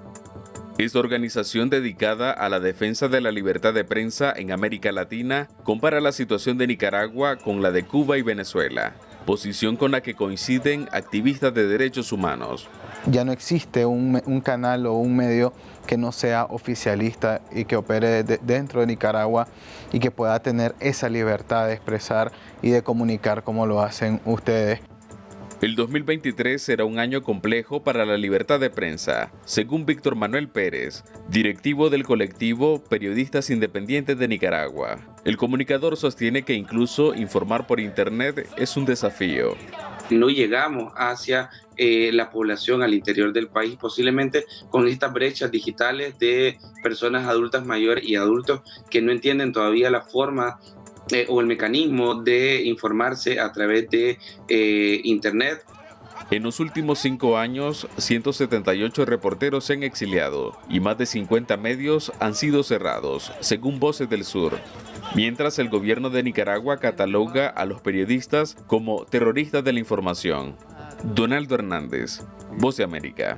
Esta organización dedicada a la defensa de la libertad de prensa en América Latina compara la situación de Nicaragua con la de Cuba y Venezuela, posición con la que coinciden activistas de derechos humanos. Ya no existe un canal o un medio que no sea oficialista y que opere dentro de Nicaragua y que pueda tener esa libertad de expresar y de comunicar como lo hacen ustedes. El 2023 será un año complejo para la libertad de prensa, según Víctor Manuel Pérez, directivo del colectivo Periodistas Independientes de Nicaragua. El comunicador sostiene que incluso informar por internet es un desafío. No llegamos hacia la población al interior del país, posiblemente con estas brechas digitales de personas adultas mayores y adultos que no entienden todavía la forma o el mecanismo de informarse a través de internet. En los últimos 5 años, 178 reporteros se han exiliado y más de 50 medios han sido cerrados, según Voces del Sur. Mientras el gobierno de Nicaragua cataloga a los periodistas como terroristas de la información. Donaldo Hernández, Voz de América.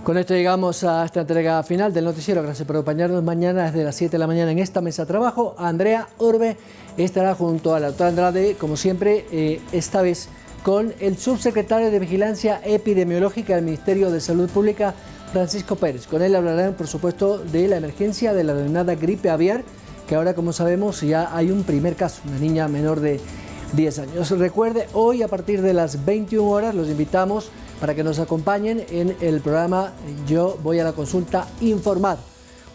Con esto llegamos a esta entrega final del noticiero. Gracias por acompañarnos mañana desde las 7 de la mañana en esta mesa de trabajo. Andrea Orbe estará junto a la doctora Andrade, como siempre, esta vez con el subsecretario de Vigilancia Epidemiológica del Ministerio de Salud Pública, Francisco Pérez. Con él hablarán, por supuesto, de la emergencia de la denominada gripe aviar, que ahora, como sabemos, ya hay un primer caso, una niña menor de 10 años. Recuerde, hoy a partir de las 21 horas los invitamos para que nos acompañen en el programa Yo Voy a la Consulta Informar,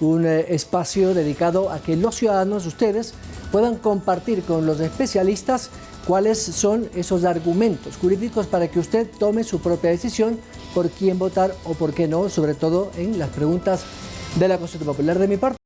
un espacio dedicado a que los ciudadanos, ustedes, puedan compartir con los especialistas cuáles son esos argumentos jurídicos para que usted tome su propia decisión por quién votar o por qué no, sobre todo en las preguntas de la consulta popular. De mi parte,